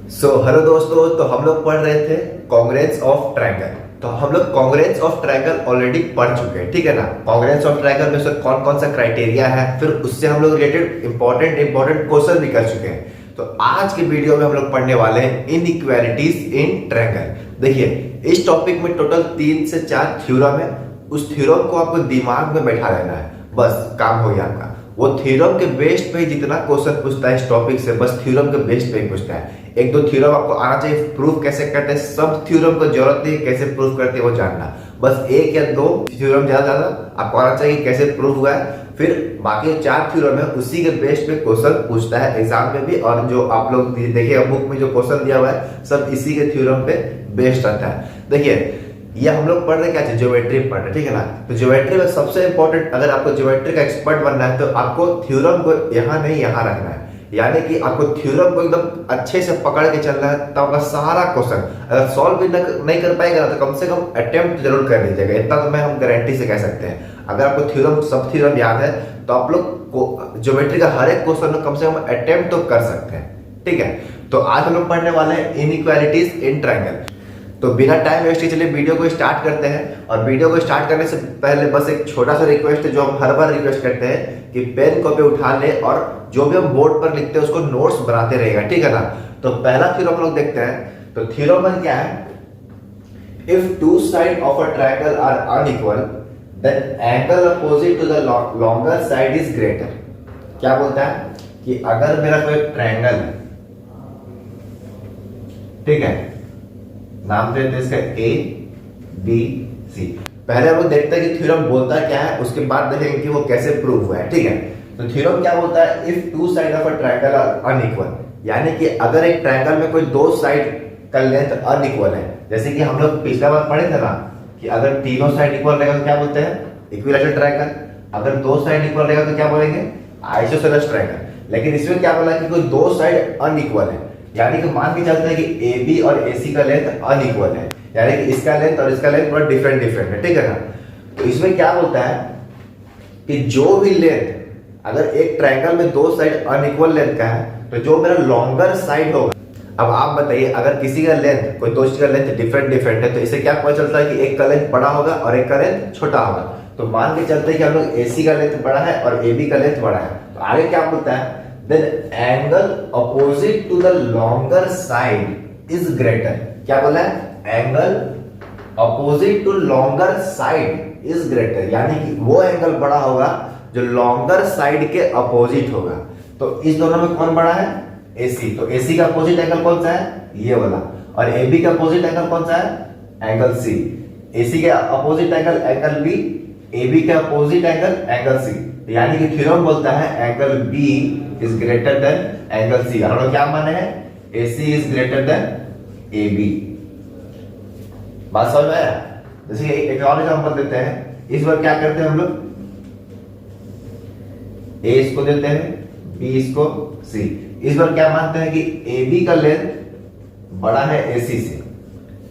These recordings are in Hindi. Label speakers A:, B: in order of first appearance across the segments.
A: हेलो दोस्तों, तो हम लोग पढ़ रहे थे कॉन्ग्रेंस ऑफ ट्रायंगल। तो हम लोग कॉन्ग्रेंस ऑफ ट्रायंगल ऑलरेडी पढ़ चुके हैं, ठीक है ना। कॉन्ग्रेंस ऑफ ट्रायंगल में से कौन कौन सा क्राइटेरिया है, फिर उससे हम लोग रिलेटेड इंपॉर्टेंट क्वेश्चन भी कर चुके हैं। तो आज के वीडियो में हम लोग पढ़ने वाले हैं इनइक्वालिटीज इन ट्रायंगल। देखिए, इस टॉपिक में टोटल 3 से 4 थ्योरम है। उस थ्योरम को आपको दिमाग में बैठा लेना है, बस काम हो गया आपका। वो थ्योरम के बेस्ड पे जितना क्वेश्चन पूछता है इस टॉपिक से, बस थ्योरम के बेस्ड पे ही पूछता है। एक दो थ्योरम आपको आना चाहिए, प्रूफ कैसे करते हैं सब थ्योरम को जरूरत नहीं है, कैसे प्रूफ करते हैं वो जानना। बस एक या दो थ्योरम ज्यादा आपको आना चाहिए कैसे प्रूफ हुआ है, फिर बाकी 4 थ्योरम है उसी के बेस्ड पे क्वेश्चन पूछता है एग्जाम में भी। और जो आप लोग देखिए बुक में जो क्वेश्चन दिया हुआ है सब इसी के थ्योरम पे बेस्ड रहता है। देखिए, ये हम लोग पढ़ रहे क्या है, ज्योमेट्री पढ़ रहे, ठीक है ना। तो ज्योमेट्री में सबसे इंपॉर्टेंट, अगर आपको ज्योमेट्री का एक्सपर्ट बनना है तो आपको थ्योरम को यहाँ नहीं यहाँ रखना है। यानी कि आपको थ्योरम को एकदम अच्छे से पकड़ के चलना है, तब आपका सारा क्वेश्चन अगर सॉल्व भी नहीं कर पाएगा तो कम से कम अटेम्प्ट जरूर कर लीजिएगा। इतना तो मैं हम गारंटी से कह सकते हैं। अगर आपको थ्योरम सब थ्योरम याद है तो आप लोग को ज्योमेट्री का हर एक क्वेश्चन में कम से कम अटेम्प्ट तो कर सकते हैं, ठीक है। तो आज हम लोग पढ़ने वाले हैं इनइक्वालिटीज इन ट्रायंगल। तो बिना टाइम वेस्ट के चलिए वीडियो को स्टार्ट करते हैं। और वीडियो को स्टार्ट करने से पहले बस एक छोटा सा रिक्वेस्ट है जो हम हर बार रिक्वेस्ट करते हैं कि पेन कॉपी उठा ले और जो भी हम बोर्ड पर लिखते हैं उसको नोट्स बनाते रहेगा, ठीक है ना। तो पहला थ्योरम हम लोग देखते हैं। तो थ्योरम क्या है, if two side of a triangle are unequal then angle opposite to the longer side is greater. क्या बोलता है कि अगर मेरा कोई ट्रायंगल है, ठीक है, नाम देते हैं इसका ए बी सी। पहले हम लोग देखते हैं कि थ्योरम बोलता क्या है, उसके बाद देखेंगे कि वो कैसे प्रूव हुआ है, ठीक है। तो थ्योरम क्या बोलता है, if two side of a triangle are unequal, यानी कि अगर एक ट्रायंगल में कोई दो साइड का लेंथ अनइक्वल है, जैसे कि हम लोग पिछला बार पढ़े थे ना कि अगर तीनों साइड इक्वल रहेगा तो क्या बोलते हैं, इक्विलैटरल ट्रायंगल। अगर दो साइड इक्वल रहेगा तो क्या बोलेंगे, आइसोसेलेस ट्रायंगल। लेकिन इसमें क्या बोला कि कोई दो साइड अनइक्वल है, यानी कि मान के चलते हैं कि ए बी और ए सी का लेंथ अनइक्वल है, यानी कि इसका लेंथ और इसका लेंथ थोड़ा डिफरेंट है, ठीक है ना। तो इसमें क्या होता है कि जो भी लेंथ, अगर एक ट्रायंगल में दो साइड अनइक्वल लेंथ का है तो जो मेरा लॉन्गर साइड होगा, अब आप बताइए अगर किसी का लेंथ, कोई दो चीज का लेंथ डिफरेंट है तो इसे क्या पता चलता है कि एक का लेंथ बड़ा होगा और एक का लेंथ छोटा होगा। तो मान के चलते हैं कि हम लोग ए सी का लेंथ बड़ा है और ए बी का लेंथ बड़ा है, तो आगे क्या बोलता है, then angle opposite to the longer side is greater। क्या बोला है, angle opposite to longer side is greater, यानी कि वो एंगल बड़ा होगा जो longer side के अपोजिट होगा। तो इस दोनों में कौन बड़ा है, AC। तो AC का अपोजिट एंगल कौन सा है, ये वाला। और AB का अपोजिट एंगल कौन सा है, एंगल C। AC के opposite angle angle B, AB का अपोजिट एंगल C। यानी कि थ्योरम बोलता है angle B is greater than angle C। हम लोग क्या माने हैं, AC is greater then AB। बात समझ में आया। जैसे एक और एग्जांपल देते हैं, इस बार क्या करते हैं हम लोग, A इसको देते हैं, B इसको C। इस बार क्या मानते हैं कि AB का लेंथ बड़ा है AC से,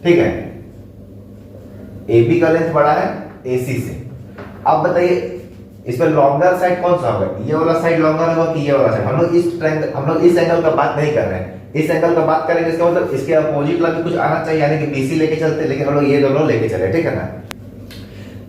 A: ठीक है, AB का लेंथ बड़ा है AC से। अब बताइए इसमें लॉन्गर साइड कौन सा होगा, ये वाला साइड लॉन्गर होगा कि ये वाला साइड। हम लोग इस एंगल का बात नहीं कर रहे हैं, इस एंगल का बात करेंगे, इसका मतलब इसके अपोजिट वाला भी कुछ आना चाहिए, यानी कि BC लेके चलते हैं, लेकिन हम लोग ये दोनों लेके चले, ठीक है ना।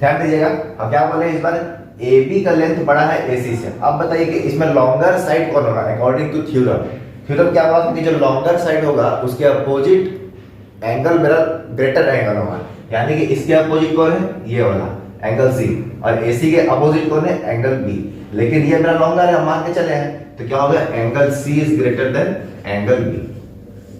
A: ध्यान दीजिएगा, अब क्या बोले इस बार AB का लेंथ बड़ा है AC से। अब बताइए कि इसमें लॉन्गर साइड कौन होगा, अकॉर्डिंग टू थ्योरम क्या होगा कि जो लॉन्गर साइड होगा उसके अपोजिट एंगल मेरा ग्रेटर एंगल होगा, यानी कि इसके अपोजिट कौन है, ये वाला एंगल C। और AC के अपोजिट कौन है, एंगल B। लेकिन ये मेरा लॉन्गर है, मान के चले हैं, तो क्या होगा, angle C is greater than angle B।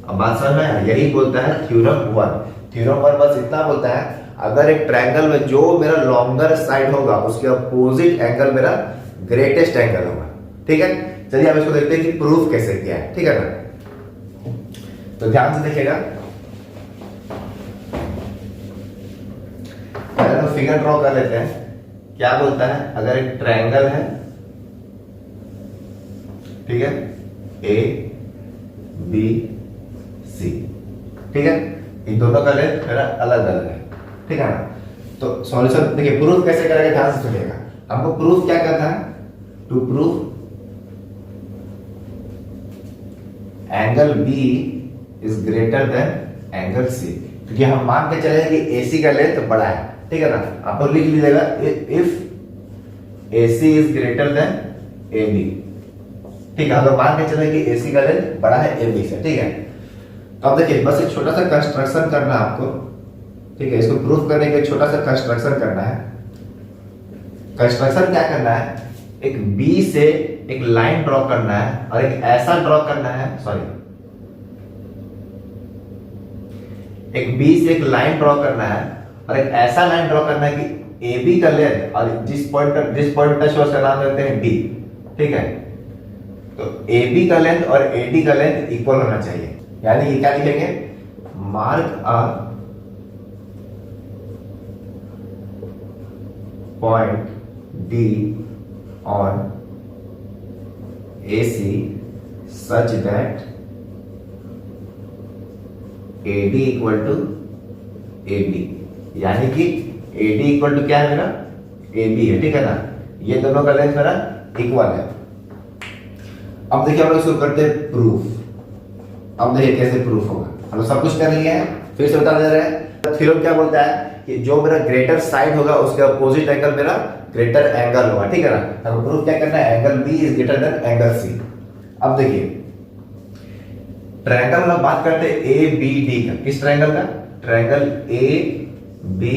A: अब बात समझ में आया, यही बोलता है थ्योरम 1। थ्योरम 1 बस इतना बोलता है, अगर एक ट्रायंगल में जो मेरा लॉन्गर साइड होगा उसके अपोजिट एंगल मेरा ग्रेटेस्ट एंगल होगा, ठीक है। चलिए अब इसको देखते हैं कि प्रूफ कैसे किया है, ठीक है ना। तो ध्यान से देखिएगा, पहले तो फिगर ड्रॉ कर लेते हैं। क्या बोलता है, अगर एक ट्रायंगल है, ठीक है, A B C, ठीक है, इन दोनों का लेंथ मेरा अलग अलग है, ठीक है ना। तो सॉल्यूशन देखिए, प्रूफ कैसे करेंगे ध्यान से सुनिएगा। हमको प्रूफ क्या करना है, to proof angle B is greater than angle C, क्योंकि हम मान के चले कि AC का लेंथ बड़ा है, ठीक है ना। आप लोग लिख लीजिएगा if AC is greater then AB, ठीक है। हम लोग मान के चले कि AC का लेंथ बड़ा है AB से, ठीक है। तो अब देखिए बस एक छोटा सा कंस्ट्रक्शन करना है आपको, ठीक है। इसको प्रूफ करने के छोटा सा कंस्ट्रक्शन करना है। कंस्ट्रक्शन क्या करना है, एक B से एक लाइन ड्रॉ करना है और एक ऐसा ड्रॉ करना है, सॉरी, एक B से एक लाइन ड्रॉ करना है और एक ऐसा लाइन ड्रॉ करना है कि AB का लेंथ और जिस पॉइंट टच हो उसका नाम देते हैं D, ठीक है। तो AB का लेंथ और AD का लेंथ इक्वल होना चाहिए, यानी ये क्या लिखेंगे, mark a point D on AC such that AD equal to AB, यानी कि AD इक्वल टू क्या है मेरा, AB है, ठीक है ना। ये दोनों का लेंथ मेरा इक्वल है। अब देखिए हम लोग शुरू करते हैं प्रूफ। अब देखिए कैसे प्रूफ होगा, हम लोग सब कुछ कर लिए हैं, फिर से बता दे रहे हैं। थ्योरम क्या बोलता है कि जो मेरा ग्रेटर साइड होगा उसके अपोजिट एंगल मेरा ग्रेटर एंगल होगा, ठीक है ना। हमें प्रूफ क्या करना है, angle B is greater than angle C। अब देखिए ट्रायंगल में बात करते हैं ABD का, किस ट्रायंगल का, ट्रायंगल ABD।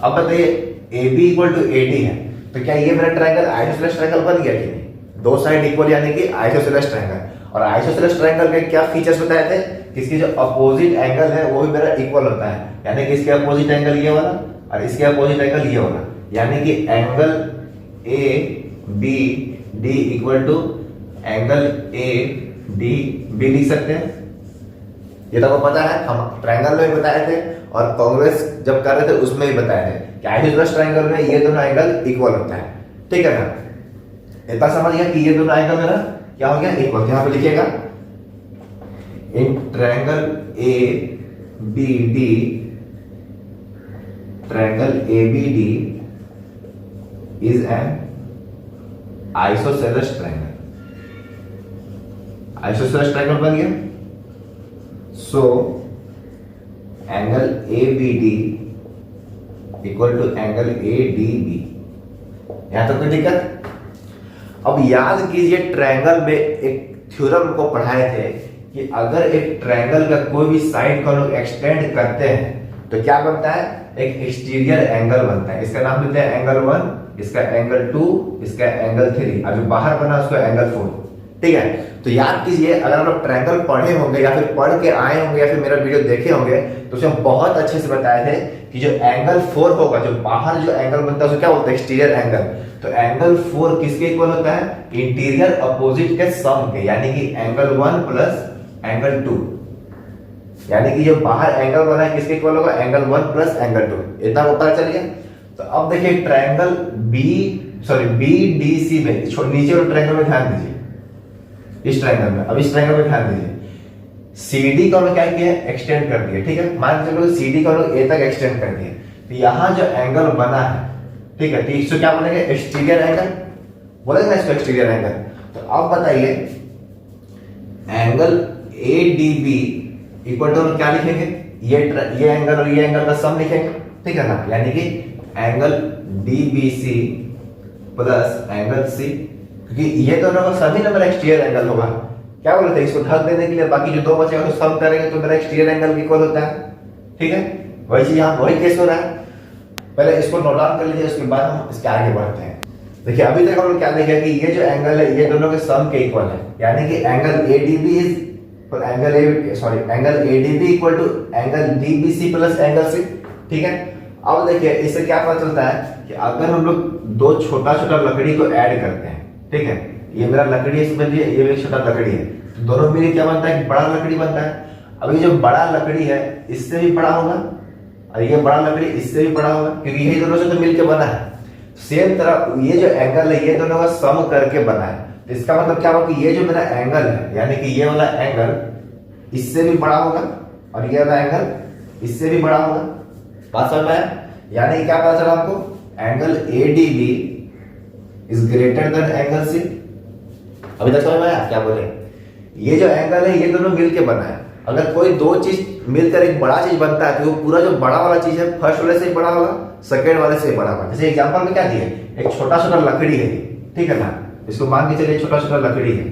A: अब बताइए AB इक्वल टू AD है, तो क्या ये मेरा ट्रायंगल आइसोसेलेस ट्रायंगल बन गया कि नहीं, दो साइड इक्वल यानी कि आइसोसेलेस ट्रायंगल। और आइसोसेलेस ट्रायंगल के क्या फीचर्स बताए थे, किसकी जो अपोजिट एंगल है वो भी मेरा इक्वल होता है, यानी कि इसके अपोजिट एंगल ये वाला और इसके अपोजिट एंगल ये वाला, यानी कि angle ABD equal to angle ADB लिख सकते हैं। ये तो आपको पता है, हम ट्रायंगल में भी बताए थे और कांग्रेस जब कर रहे थे उसमें भी बताए थे कि आइसोसेलेस ट्रायंगल में ये दोनों एंगल इक्वल होता है, ठीक है ना। इतना समझ गया कि ये दोनों एंगल मेरा क्या हो गया, इक्वल। यहां पे लिखिएगा in triangle ABD, triangle ABD is an isosceles triangle. Isosceles triangle बन गया, so angle ABD equal to angle ADB। यहां तक कोई दिक्कत। अब याद कीजिए ट्रायंगल में एक थ्योरम को पढ़ाए थे कि अगर एक ट्रायंगल का कोई भी साइड को लोग एक्सटेंड करते हैं तो क्या बनता है, एक एक्सटीरियर एंगल बनता है। इसका नाम देते हैं एंगल 1, इसका एंगल 2, इसका एंगल 3, और जो बाहर बना उसका एंगल 4, ठीक है। तो याद कीजिए अगर आप लोग ट्रायंगल पढ़े होंगे या फिर पढ़ के आए होंगे या फिर मेरा वीडियो देखे होंगे तो उसमें बहुत अच्छे से बताए थे कि जो एंगल 4 होगा, जो बाहर जो एंगल बनता है उसको क्या बोलते हैं, एक्सटीरियर एंगल। तो एंगल 4 किसके इक्वल होता है, इंटीरियर अपोजिट के सम के, यानी कि एंगल 1 प्लस एंगल 2, यानी कि जो बाहर एंगल बना है किसके इक्वल होगा, एंगल 1 प्लस एंगल 2। इतना पता चल गया। तो अब देखिए ट्रायंगल BDC में नीचे वाले ट्रायंगल में ध्यान दीजिए, इस ट्रायंगल में, अब इस ट्रायंगल में ध्यान दीजिए, CD को हमने क्या किया, एक्सटेंड कर दिया, ठीक है। मान के चलो CD को हम लोग A तक एक्सटेंड कर दिए, तो यहां जो एंगल बना है, ठीक है, तो इसको क्या बोलेंगे, एक्सटीरियर एंगल बोलेंगे ना, इसको एक्सटीरियर एंगल। तो अब बताइए एंगल ADB इक्वल टू क्या लिखेंगे, ये एंगल और ये एंगल का सम लिखेंगे, ठीक है ना, यानी कि angle DBC plus angle C, क्योंकि ये दोनों का सभी नंबर एक्सटीरियर एंगल होगा। क्या बोलते हैं, इसको ढक देने के लिए बाकी जो दो बचेगा तो सम करेंगे तो मेरा एक्सटीरियर एंगल इक्वल होता है, ठीक है। वही चीज यहाँ वही केस हो रहा है। पहले इसको नोट डाउन कर लीजिए, उसके बाद हम इसके आगे बढ़ते हैं। देखिए अभी तक हम लोग क्या देखे कि ये जो एंगल है ये दोनों के सम के इक्वल है, यानी कि angle ADB is angle ADB equal to angle DBC plus angle C, ठीक है। अब देखिए इससे क्या पता चलता है कि अगर हम लोग दो छोटा छोटा लकड़ी को ऐड करते हैं, ठीक है, ये मेरा लकड़ी है, इसमें ये भी छोटा लकड़ी है, तो दोनों मिलकर क्या बनता है, बड़ा लकड़ी बनता है। अभी जो बड़ा लकड़ी है इससे भी बड़ा होगा और ये बड़ा लकड़ी इससे भी बड़ा होगा, क्योंकि यही दोनों से तो मिलकर बना है। सेम तरह ये जो एंगल है ये दोनों का सम करके बना है, तो इसका मतलब क्या होगा कि ये जो मेरा एंगल है, यानी कि ये वाला एंगल इससे भी बड़ा होगा और ये वाला एंगल इससे भी बड़ा होगा। बात समझ में आया? यानी क्या पता चला आपको, angle ADB is greater than angle C। अभी तक समझ में आया क्या बोले, ये जो एंगल है ये दोनों मिलके बना है। अगर कोई दो चीज मिलकर एक बड़ा चीज बनता है तो वो पूरा जो बड़ा वाला चीज है फर्स्ट वाले से बड़ा होगा, सेकंड वाले से बड़ा होगा। जैसे एग्जांपल में क्या दिए, एक छोटा छोटा लकड़ी है, ठीक है ना, इसको मान के चलिए छोटा छोटा लकड़ी है,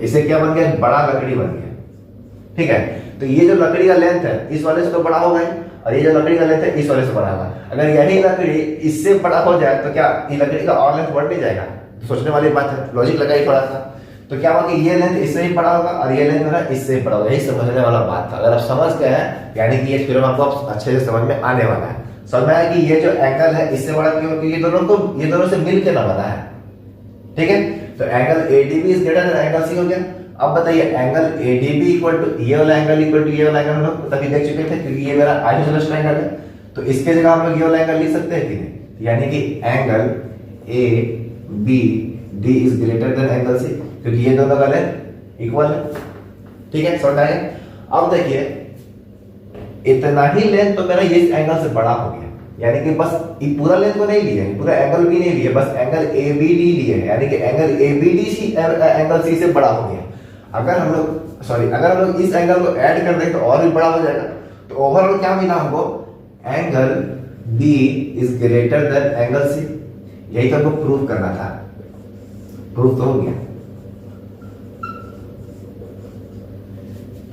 A: इसे क्या बन गया, बड़ा लकड़ी बन गया, ठीक है। तो ये जो लकड़ी का लेंथ है इस वाले से तो बड़ा होगा और ये जो लकड़ी का लेंथ है इस वाले से बड़ा होगा। अगर यही लकड़ी इससे बड़ा हो जाए तो क्या ये लकड़ी का और लेंथ बढ़ नहीं जाएगा? सोचने वाली बात है, लॉजिक लगाइए थोड़ा सा। तो क्या होगा कि ये लेंथ इससे ही बड़ा होगा और ये लेंथ मेरा इससे ही बड़ा होगा। यही समझने वाला बात था। अगर आप समझ गए हैं यानी कि ये थ्योरम आपको अच्छे से समझ में आने वाला है। समझ में आया कि ये जो एंगल है इससे बड़ा क्यों, क्योंकि ये दोनों से मिल के ना बना है, ठीक है। तो angle ADB is greater than angle C हो गया। अब बताइए एंगल ADB इक्वल टू ये वाला एंगल इक्वल टू ये वाला एंगल हम लोग तभी देख चुके थे, क्योंकि ये मेरा आइसोसेलेस ट्रायंगल है। तो इसके जगह हम लोग ये वाला एंगल लिख सकते हैं कि नहीं, यानी कि angle ABD is greater than angle C, क्योंकि ये दोनों का लेंथ इक्वल है, ठीक है। समझ आए? अब देखिए इतना ही लेंथ तो मेरा इस एंगल से बड़ा हो गया, यानी कि बस ये पूरा लेंथ को नहीं लिया, पूरा एंगल भी नहीं लिया, बस एंगल ABD लिए, यानी कि एंगल ABD एंगल C से बड़ा हो गया। अगर हम लोग इस एंगल को ऐड कर दें तो और भी बड़ा हो जाएगा। तो ओवरऑल क्या मिला हमको, angle B is greater than angle C। यही तो हमको प्रूव करना था, प्रूव तो हो गया,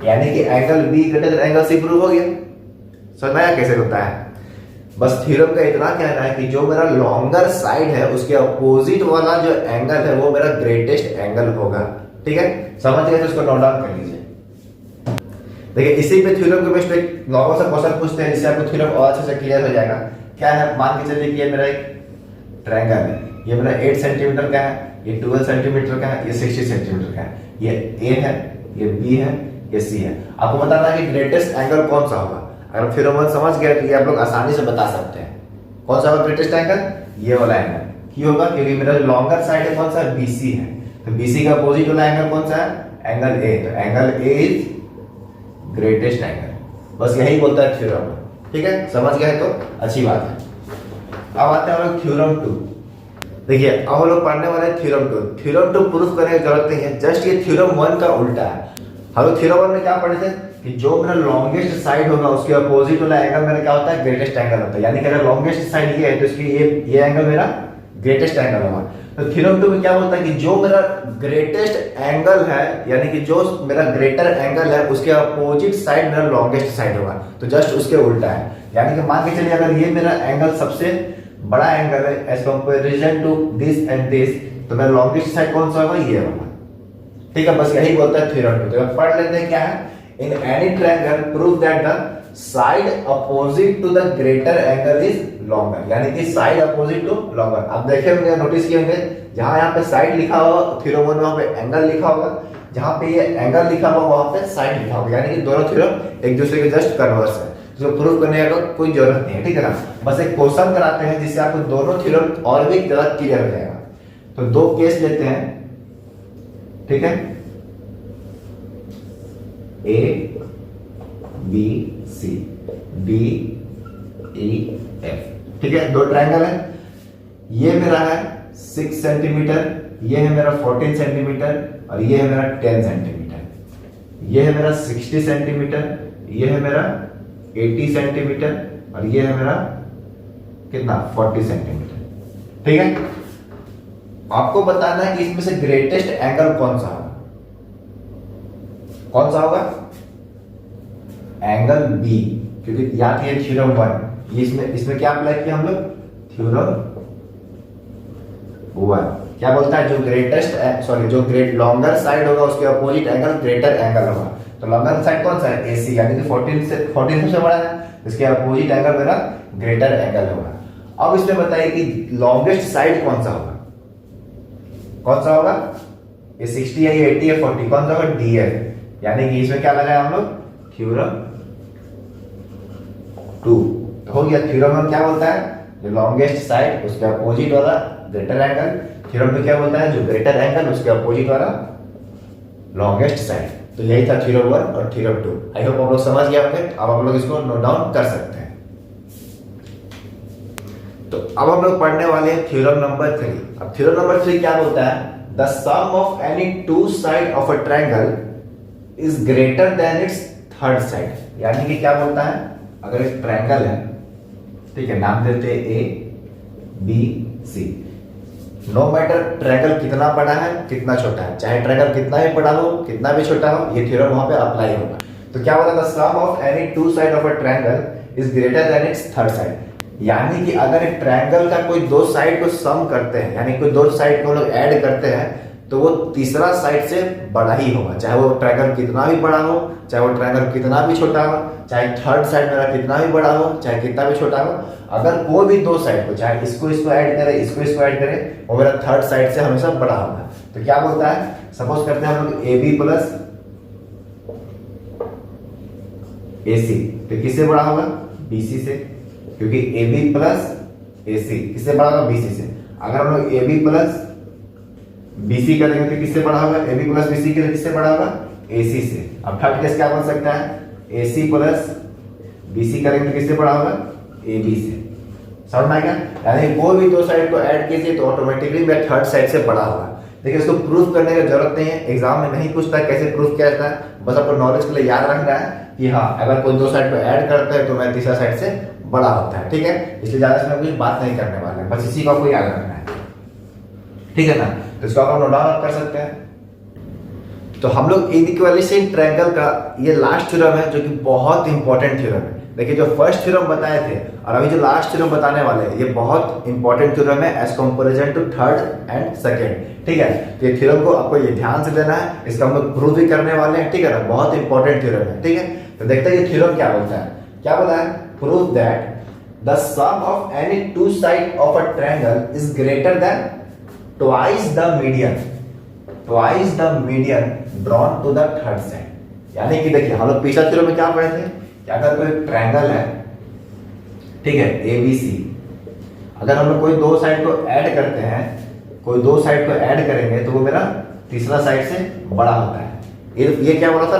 A: यानी कि angle B greater than angle C prove हो गया। समझ में आया कैसे होता है? बस थ्योरम का इतना कहना है कि जो मेरा लॉन्गर साइड है उसके अपोजिट वाला जो एंगल है वो मेरा ग्रेटेस्ट एंगल होगा, ठीक है। समझ गए तो इसको नोट डाउन कर लीजिए। देखिए इसी पे थ्योरम के बेस पे एक नॉर्मल सा क्वेश्चन पूछते हैं जिससे आपको थ्योरम और अच्छे से क्लियर हो जाएगा। क्या है, मान के चलिए कि ये मेरा एक ट्रायंगल है, ये मेरा 8 सेंटीमीटर का है, ये 12 सेंटीमीटर का है, ये 60 सेंटीमीटर का है, ये A है, ये B है, ये C है। आपको बताना है कि ग्रेटेस्ट एंगल कौन सा होगा। अगर थ्योरम समझ गए तो ये आप लोग आसानी से बता सकते हैं कौन सा होगा ग्रेटेस्ट एंगल, ये वाला एंगल। क्यों होगा, क्योंकि मेरा लॉन्गर साइड है कौन सा, BC है, तो BC का अपोजिट वाला एंगल कौन सा है, एंगल A। तो angle A is greatest angle. बस यही बोलता है थ्योरम, ठीक है। समझ गए तो अच्छी बात है। अब आते हैं हम लोग थ्योरम 2। देखिए अब हम लोग पढ़ने वाले हैं थ्योरम 2। थ्योरम 2 प्रूफ करने की जरूरत नहीं है, जस्ट ये थ्योरम 1 का उल्टा है। हम लोग थ्योरम 1 में क्या पढ़े थे कि जो मेरा लॉन्गेस्ट साइड होगा उसके अपोजिट वाला एंगल मेरा क्या होता है, ग्रेटेस्ट एंगल होता है। यानी कि अगर लॉन्गेस्ट साइड ये है तो इसकी ये एंगल मेरा ग्रेटेस्ट एंगल होगा। तो थ्योरम 2 में क्या होता है कि जो मेरा ग्रेटेस्ट एंगल है, यानी कि जो मेरा ग्रेटर एंगल है उसके अपोजिट साइड मेरा लॉन्गेस्ट साइड होगा। तो जस्ट उसके उल्टा है। यानी कि मान के चलिए अगर ये मेरा एंगल सबसे बड़ा एंगल है as comparison to this and this, तो मेरा लॉन्गेस्ट साइड कौन सा होगा, ये होगा, ठीक है। बस यही बोलता है थ्योरम 2। तो पढ़ लेते हैं क्या है, in any triangle prove that the side opposite to the greater angle is longer, यानी कि साइड अपोजिट टू लॉन्गर। आप देखे होंगे, नोटिस किए होंगे, जहां यहाँ पे साइड लिखा होगा थ्योरम 1 वहां पे एंगल लिखा होगा, जहां पे ये एंगल लिखा होगा वहां पे साइड लिखा होगा, यानी कि दोनों थ्योरम एक दूसरे के जस्ट कन्वर्स है। तो प्रूफ करने का कोई जरूरत नहीं है, ठीक है ना। बस एक क्वेश्चन कराते हैं जिससे आपको दोनों थ्योरम और भी ज्यादा क्लियर हो जाएगा। तो दो केस लेते हैं, ठीक है, A B C D E F, ठीक है। दो ट्रायंगल है, ये मेरा है 6 सेंटीमीटर, ये है मेरा 14 सेंटीमीटर और ये है मेरा 10 सेंटीमीटर। ये है मेरा 60 सेंटीमीटर, ये है मेरा 80 सेंटीमीटर और ये है मेरा कितना 40 सेंटीमीटर, ठीक है। आपको बताना है कि इसमें से ग्रेटेस्ट एंगल कौन सा होगा, कौन सा होगा, एंगल B, क्योंकि याद है थ्योरम 1, ये इसमें क्या अप्लाई किया हम लोग, थ्योरम 1 क्या बोलता है, जो ग्रेट लॉन्गर साइड होगा उसके अपोजिट एंगल ग्रेटर एंगल होगा। तो लॉन्गर साइड कौन सा है, AC, यानी कि 14 सबसे बड़ा है, इसके अपोजिट एंगल मेरा ग्रेटर एंगल होगा। अब इसमें बताइए कि लॉन्गेस्ट साइड कौन सा होगा, कौन सा होगा, ये 60 है, ये 80 है, 40, कौन सा होगा, DF। यानी कि इसमें क्या लगाया हम लोग, थ्योरम 2। तो हो गया। थ्योरम में क्या बोलता है, जो लॉन्गेस्ट साइड उसके अपोजिट वाला ग्रेटर एंगल। थ्योरम में क्या बोलता है, जो ग्रेटर एंगल उसके अपोजिट वाला लॉन्गेस्ट साइड। तो यही था थ्योरम 1 और थ्योरम 2। आई होप आप लोग समझ गए होंगे। अब आप लोग इसको नोट डाउन कर सकते हैं। तो अब हम लोग पढ़ने वाले हैं थ्योरम नंबर 3। अब थ्योरम नंबर 3 क्या बोलता है, the sum of any two side of a triangle is greater than its third side. यानी कि क्या बोलता है, अगर एक ट्रायंगल है, ठीक है, नाम देते हैं A B C. No matter triangle कितना बड़ा है कितना छोटा है, चाहे ट्रायंगल कितना भी बड़ा हो कितना भी छोटा हो, ये थ्योरम वहां पे अप्लाई होगा। तो क्या बोला, the sum of any two side of a triangle is greater than its third side. यानी कि अगर एक ट्रायंगल का कोई दो साइड को सम करते हैं, यानी कोई दो साइड को लोग ऐड करते हैं, तो वो तीसरा साइड से बड़ा ही होगा, चाहे वो ट्रायंगल कितना भी बड़ा हो, चाहे वो ट्रायंगल कितना भी छोटा हो, चाहे थर्ड साइड मेरा कितना भी बड़ा हो, चाहे कितना भी छोटा हो, अगर कोई भी दो साइड को, चाहे इसको ऐड करे, इसको ऐड करे, वो मेरा थर्ड साइड से हमेशा बड़ा होगा। तो क्या बोलता है, सपोज करते हैं हम लोग ए बी प्लस ए सी, तो किससे बड़ा होगा, बी सी से, क्योंकि ए बी प्लस ए सी किससे बड़ा होगा, बी सी से। अगर हम लोग ए बी प्लस बीसी करेंगे तो किससे बड़ा होगा, A B plus B C के लिए किससे बड़ा होगा, ए सी से। अब थर्ड केस क्या बन सकता है, ए सी प्लस बी सी करेंगे तो किससे बड़ा होगा, ए बी से। समझ में आएगा, यानी कोई भी दो साइड को ऐड कीजिए तो ऑटोमेटिकली मेरा थर्ड साइड से बड़ा होगा। देखिए इसको प्रूफ करने की जरूरत नहीं है, एग्जाम में नहीं पूछता है कैसे प्रूफ किया जाता है, बस आपको नॉलेज के लिए याद रखना है कि हाँ अगर कोई दो साइड को ऐड करता है तो मेरा तीसरा साइड से बड़ा होता है। ठीक है, इसलिए ज्यादा इसमें कुछ बात नहीं करने वाले हैं, बस इसी को आपको याद रखना है, ठीक है ना। तो इसको आप नोट डाउन कर सकते हैं। तो हम लोग इनइक्वालिटी ट्रायंगल का ये लास्ट थ्योरम है जो कि बहुत इंपॉर्टेंट थ्योरम है। देखिए जो फर्स्ट थ्योरम बताए थे और अभी जो लास्ट थ्योरम बताने वाले हैं, ये बहुत इंपॉर्टेंट थ्योरम है as comparison to third and second. ठीक है, तो ये थ्योरम को आपको ये ध्यान से लेना है, इसका हम लोग प्रूव भी करने वाले हैं। ठीक है ना, बहुत इंपॉर्टेंट थ्योरम है। ठीक है, तो देखते हैं ये थ्योरम क्या बोलता है। क्या बोला है, prove that the sum of any two side of a triangle is greater than twice the median drawn to the third side। यानी कि देखिए हम लोग पिछला थ्योरम में क्या पढ़े थे कि अगर कोई ट्रायंगल है, ठीक है, ए बी सी, अगर हम लोग कोई दो साइड को ऐड करते हैं, कोई दो साइड को ऐड करेंगे तो वो मेरा तीसरा साइड से बड़ा होता है। ये क्या बोला था,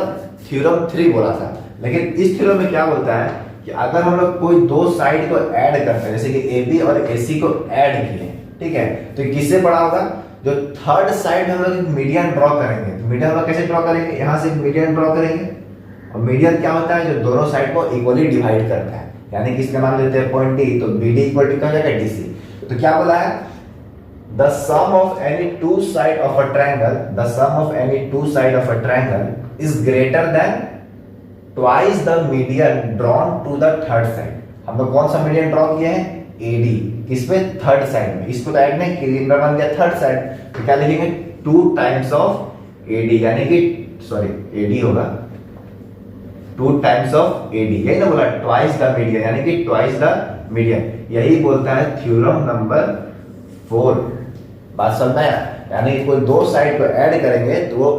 A: थ्योरम 3 बोला था। लेकिन इस थ्योरम में क्या बोलता है कि अगर हम लोग कोई दो साइड को ऐड करते हैं, जैसे कि ए बी और ए सी को ऐड किए, ठीक है, तो किससे बड़ा होगा, जो थर्ड साइड हम लोग मीडियन ड्रॉ करेंगे। तो मीडियन हम लोग कैसे ड्रॉ करेंगे, यहां से मीडियन ड्रॉ करेंगे, और मीडियन क्या होता है, जो दोनों साइड को इक्वली डिवाइड करता है। यानी कि इसका नाम लेते हैं पॉइंट डी, तो बी डी इक्वल टू क्या हो जाएगा, डी सी। तो क्या बोला है, the sum of any two side of a triangle, the sum of any two side of a triangle is greater than twice the median drawn to the third side. हम लोग कौन सा मीडियन ड्रॉ किए हैं, एडी, किसमें, थर्ड साइड में। इसको तो ऐड नहीं किया, बन गया थर्ड साइड, तो क्या लिखेंगे, 2 टाइम्स ऑफ एडी, यानी कि सॉरी एडी होगा 2 टाइम्स ऑफ एडी, यही ना बोला, ट्वाइस द मीडियन, यानी कि ट्वाइस द मीडियन। यही बोलता है थ्योरम नंबर 4। बात समझ में आया, यानी कि कोई दो साइड को ऐड करेंगे तो वो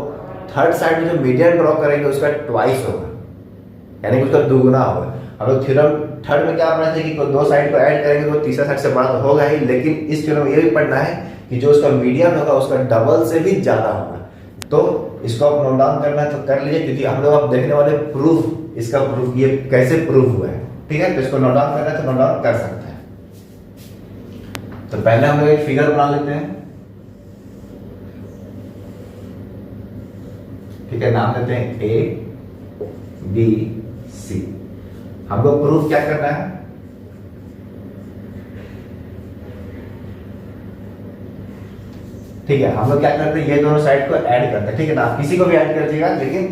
A: थर्ड साइड में जो मीडियन ड्रॉ करेंगे उसका ट्वाइस होगा, यानी कि उसका दुगुना होगा। हम लोग थ्योरम थर्ड में क्या पढ़ा था कि दो साइड को ऐड करेंगे तो तीसरा साइड से बड़ा तो होगा ही, लेकिन इस थ्योरम में ये भी पढ़ना है कि जो उसका मीडियन होगा उसका डबल से भी ज्यादा होगा। तो इसको आप नोट डाउन करना है तो कर लीजिए, क्योंकि हम लोग अब देखने वाले प्रूफ, इसका प्रूफ ये कैसे प्रूफ हुआ है। ठीक है, तो इसको नोट डाउन करना है तो नोट डाउन कर सकते हैं। तो पहले हम लोग एक फिगर बना लेते हैं, ठीक है, नाम देते हैं ए बी सी। हमको प्रूफ क्या करना है, ठीक है, हम लोग क्या करते हैं, ये दोनों साइड को ऐड करते हैं। ठीक है ना, आप किसी को भी ऐड कर दीजिएगा, लेकिन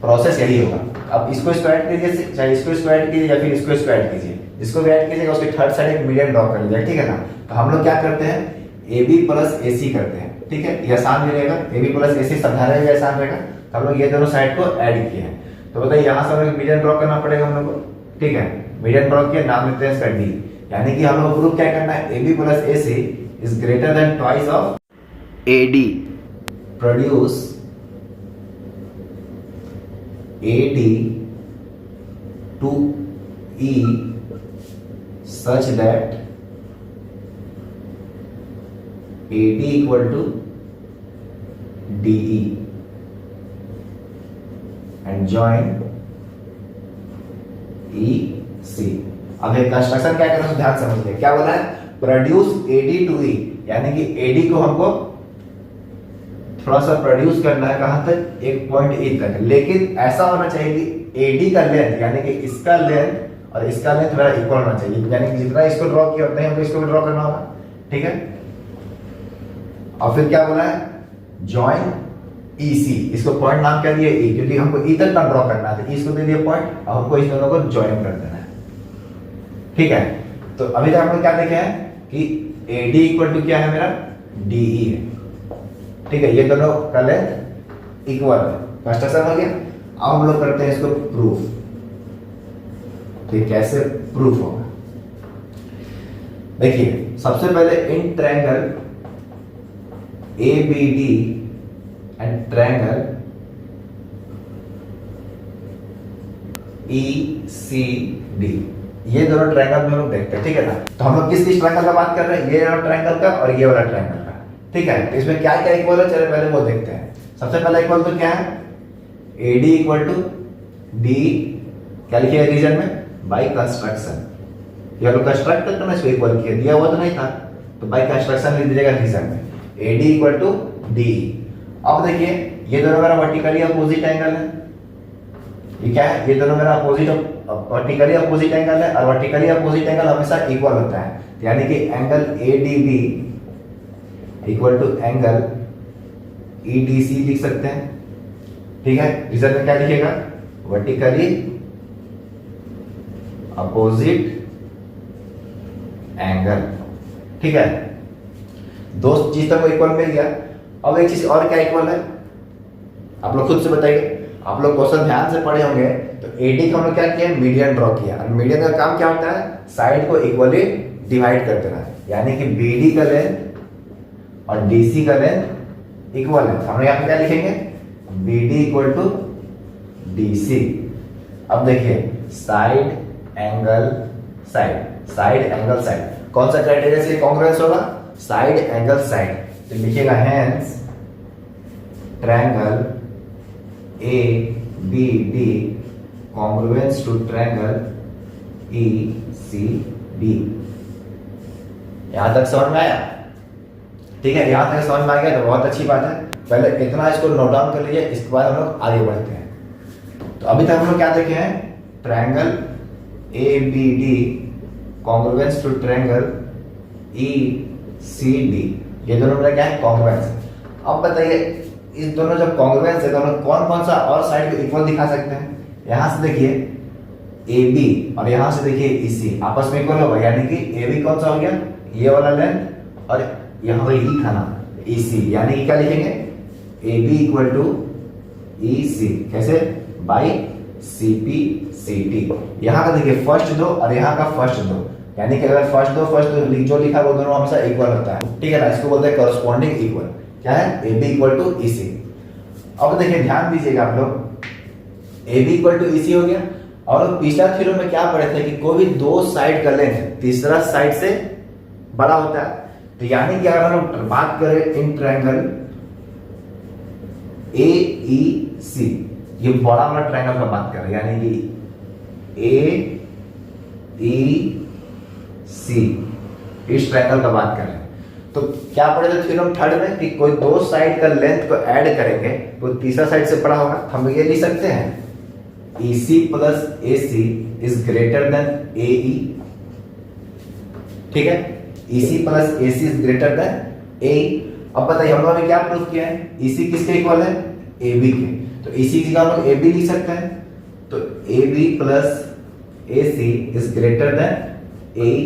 A: प्रोसेस यही होगा। अब इसको इसको ऐड कीजिए, चाहे इसको इसको ऐड कीजिए या फिर इसको इसको ऐड कीजिए, जिसको भी ऐड कीजिएगा उसके थर्ड साइड एक मीडियन ड्रॉ कर लीजिए। ठीक है ना, तो हम लोग क्या करते हैं, ए बी प्लस ए सी करते हैं। ठीक है, ये आसान भी रहेगा, ए बी प्लस ए सी समझाने में आसान रहेगा। तो हम लोग ये दोनों साइड को ऐड किए हैं, तो बताइए यहाँ से हमें मीडियन ड्रॉ करना पड़ेगा हम लोग को। ठीक है, मीडियन ड्रॉ किया, नाम लेते हैं इसका डी, यानी कि हम लोग प्रूफ क्या करना है, A B plus A C is greater than twice of A D. Produce A D to E such that A D equal to D E and join E C. अब ये कंस्ट्रक्शन क्या करना है ध्यान समझिए, क्या बोला है, प्रोड्यूस एडी टू ई, यानी कि एडी को हमको थोड़ा सा प्रोड्यूस करना है कहां तक, एक पॉइंट ए तक, लेकिन ऐसा होना चाहिए कि एडी का लेंथ यानी कि इसका लेंथ और इसका लेंथ थोड़ा इक्वल होना चाहिए, यानी कि जितना इसको ड्रॉ किया उतना ही हमको इसको भी ड्रॉ करना होगा, ठीक है। और फिर क्या बोला है, जॉइन EC, इसको पॉइंट नाम क्या दिया E, क्योंकि हमको E तक का ड्रॉ करना है, इसको दे दिया पॉइंट, और हमको इस दोनों को ज्वाइन कर देना है, ठीक है। तो अभी तक हमने क्या देखे हैं कि AD इक्वल टू क्या है मेरा, DE है, ठीक है। ये दोनों का लेंथ इक्वल है, कंस्ट्रक्शन हो गया। अब हम लोग करते हैं इसको प्रूफ, ठीक, कैसे प्रूफ होगा। देखिए सबसे पहले इन triangle ABD and triangle ECD, ये दोनों ट्रायंगल में हम लोग देखते हैं, ठीक है ना। तो हम लोग किस ट्रायंगल का बात कर रहे हैं, ये वाला ट्रायंगल का और ये वाला ट्रायंगल का, ठीक है। तो इसमें क्या क्या इक्वल है, चलिए पहले वो देखते हैं। सबसे पहला इक्वल तो क्या है, AD इक्वल टू D, क्या लिखिए रीजन में, बाय कंस्ट्रक्शन, ये लोग कंस्ट्रक्ट करते ना, इसको इक्वल किया, दिया हुआ तो नहीं था, तो बाय कंस्ट्रक्शन लिख दीजिएगा रीजन में, AD इक्वल टू DE। अब देखिए ये दोनों मेरा वर्टिकली अपोजिट एंगल है, ये क्या है, ये दोनों मेरा अपोजिट वर्टिकली अपोजिट एंगल है, और वर्टिकली अपोजिट एंगल हमेशा इक्वल होता है, यानी कि angle ADB equal to angle EDC लिख सकते हैं, ठीक है। रिजल्ट में क्या लिखेगा, वर्टिकली अपोजिट एंगल, ठीक है। दो चीज तक इक्वल मिल गया। अब एक चीज और क्या इक्वल है, आप लोग खुद से बताइए, आप लोग क्वेश्चन ध्यान से पढ़े होंगे। तो AD का हमने क्या किया, मीडियन ड्रॉ किया, और मीडियन का काम क्या होता है, साइड को इक्वली डिवाइड कर देना, यानी कि BD का लेंथ और DC का लेंथ इक्वल है। हमने यहाँ पे क्या लिखेंगे, BD इक्वल टू DC। अब देखिए side angle side, side angle side, कौन सा क्राइटेरिया से कॉन्ग्रुएंस होगा, साइड एंगल साइड। तो लिखिएगा hence triangle ABD congruence to triangle ECD। यहां तक समझ में आया, ठीक है। यहां तक समझ में आ गया तो बहुत अच्छी बात है। पहले इतना इसको नोट डाउन कर लीजिए, इसके बाद हम लोग आगे बढ़ते हैं। तो अभी तक हम लोग क्या देखे हैं, triangle ABD congruence to triangle ECD, ये दोनों मेरा क्या है, कॉन्ग्रुएंस है। अब बताइए इस दोनों जब कॉन्ग्रुएंस है, दोनों कौन कौन सा और साइड को इक्वल दिखा सकते हैं। यहां से देखिए AB और यहां से देखिए EC आपस में इक्वल होगा, यानी कि AB कौन सा हो गया, ये वाला लेंथ, और यहां पर E था ना EC, यानी कि क्या लिखेंगे, AB इक्वल टू EC, कैसे, बाई CP/CT। यहाँ का देखिए फर्स्ट दो और यहाँ का फर्स्ट दो, यानी कि अगर फर्स्ट दो जो लिखा वो दोनों हमेशा इक्वल होता है, ठीक है ना। इसको बोलते हैं कॉरस्पॉन्डिंग इक्वल, क्या है, AB इक्वल टू EC। अब देखिए ध्यान दीजिएगा आप लोग, AB इक्वल टू EC हो गया, और पिछला थ्योरम में क्या पढ़े थे कि कोई भी दो साइड का लेंथ तीसरा साइड से बड़ा होता है। तो यानी कि अगर हम लोग बात करें इन ट्रायंगल AEC, ये बड़ा वाला ट्रायंगल का बात कर रहे हैं, यानी कि AEC इस ट्रायंगल का बात कर रहे हैं। तो क्या पढ़े थे थ्योरम थर्ड में कि कोई दो साइड का लेंथ को ऐड करेंगे तो तीसरा साइड से बड़ा होगा। हम ये लिख सकते हैं EC plus AC is greater then AE, ठीक है। EC plus AC is greater then AE। अब बताइए हम लोगों ने क्या प्रूफ किया है, EC किसके इक्वल है, AB के। तो EC की जगह हम लोग AB लिख सकते हैं, तो AB plus AC is greater then AE।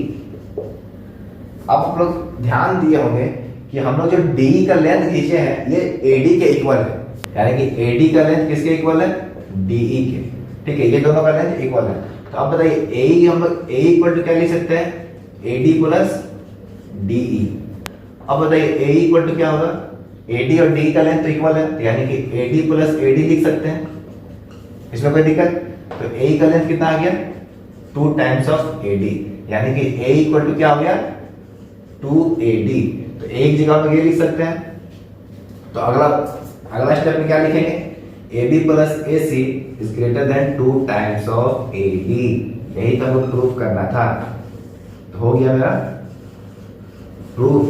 A: अब आप लोग ध्यान दिए होंगे कि हम लोग जो DE का लेंथ खींचे हैं ये AD के इक्वल है, यानी कि AD का लेंथ किसके इक्वल है, DE के, ठीक है। ये दोनों का लेंथ इक्वल है। तो अब बताइए AE हम लोग AE इक्वल टू क्या लिख सकते हैं, AD प्लस DE। अब बताइए AE इक्वल टू क्या होगा, AD और DE का लेंथ तो इक्वल है, यानी कि AD प्लस AD लिख सकते हैं, इसमें कोई दिक्कत। तो AE का लेंथ कितना आ गया, 2 टाइम्स ऑफ AD, यानी कि AE इक्वल टू क्या हो गया, 2AD। तो एक जगह पे ये लिख सकते हैं। तो अगला स्टेप में क्या लिखेंगे, AB plus AC is greater then 2 times of AD। यही तो हमको प्रूफ करना था। तो हो गया मेरा प्रूफ।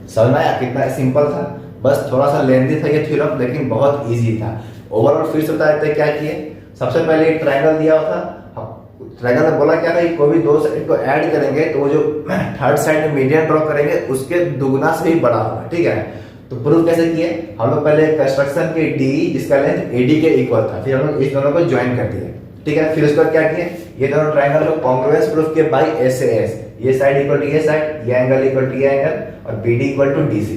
A: समझ में आया कितना सिंपल था। बस थोड़ा सा लेंथी था ये थ्योरम, लेकिन बहुत इजी था। ओवरऑल फिर से बता देते हैं क्या किए। सबसे पहले एक ट्रायंगल दिया हुआ था, ट्रायंगल में बोला क्या था कि कोई भी दो साइड को ऐड करेंगे तो वो जो थर्ड साइड में मीडियन ड्रॉ करेंगे उसके दुगना से भी बड़ा होगा, ठीक है। तो प्रूफ कैसे किए, हम लोग पहले कंस्ट्रक्शन के डी जिसका लेंथ एडी के इक्वल था, फिर हम लोग इस दोनों को ज्वाइन कर दिए, ठीक है। फिर उसके बाद क्या किए, ये दोनों ट्रायंगल को कॉन्ग्रुएंस प्रूफ किए बाय एस से एस, ये साइड इक्वल टू ये साइड, ये एंगल इक्वल टू ये एंगल और B D equal to D C,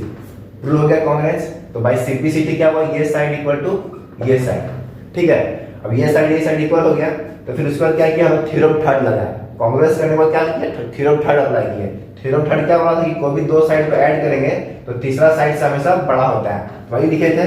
A: proof हो गया कॉन्ग्रुएंस। तो बाय सिंपलिसिटी क्या हुआ, ये साइड इक्वल टू ये साइड, ठीक है। अब ये साइड इक्वल हो गया, तो फिर उसके बाद क्या किया, हम थ्योरम थर्ड लगाया। कांग्रेस करने के बाद क्या किया, थ्योरम थर्ड अप्लाई किया। थ्योरम थर्ड क्या बोला था कि कोई भी दो साइड को ऐड करेंगे तो तीसरा साइड से हमेशा बड़ा होता है, वही लिखे थे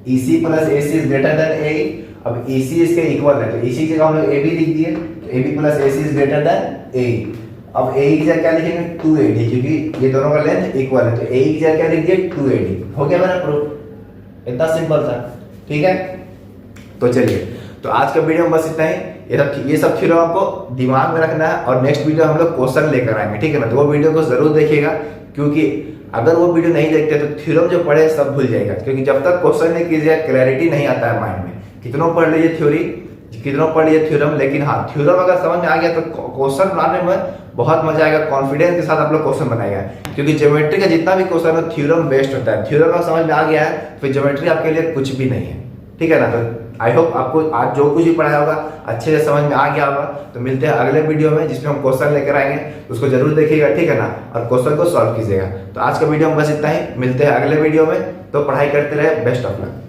A: EC plus AC is greater then AE। अब EC इसके इक्वल है तो EC की जगह हम लोग AB लिख दिए, तो AB plus AC is greater then AE। अब AE की जगह क्या लिखेंगे 2AD, क्योंकि ये दोनों का लेंथ इक्वल है, तो AE की जगह क्या लिख दिए 2AD। हो गया मेरा प्रूफ, इतना सिंपल था, ठीक है। तो चलिए, तो आज का वीडियो में बस इतना ही। ये सब थ्योरम आपको दिमाग में रखना है और नेक्स्ट वीडियो हम लोग क्वेश्चन लेकर आएंगे, ठीक है ना। तो वो वीडियो को जरूर देखिएगा, क्योंकि अगर वो वीडियो नहीं देखते तो थ्योरम जो पढ़े सब भूल जाएगा, क्योंकि जब तक क्वेश्चन नहीं कीजिएगा क्लैरिटी नहीं आता है माइंड में। कितनों पढ़ लीजिए थ्योरी, कितनों पढ़ लीजिए थ्योरम, लेकिन हाँ थ्योरम अगर समझ में आ गया तो क्वेश्चन बनाने में बहुत मजा आएगा, कॉन्फिडेंस के साथ आप लोग क्वेश्चन बनाएगा। क्योंकि ज्योमेट्री का जितना भी क्वेश्चन है थ्योरम बेस्ड होता है, थ्योरम अगर समझ में आ गया है फिर ज्योमेट्री आपके लिए कुछ भी नहीं है, ठीक है ना। तो आई होप आपको आज जो कुछ भी पढ़ाया होगा अच्छे से समझ में आ गया होगा। तो मिलते हैं अगले वीडियो में जिसमें हम क्वेश्चन लेकर आएंगे, उसको जरूर देखिएगा, ठीक है ना, और क्वेश्चन को सॉल्व कीजिएगा। तो आज का वीडियो में बस इतना ही, मिलते हैं अगले वीडियो में। तो पढ़ाई करते रहे, बेस्ट ऑफ लक।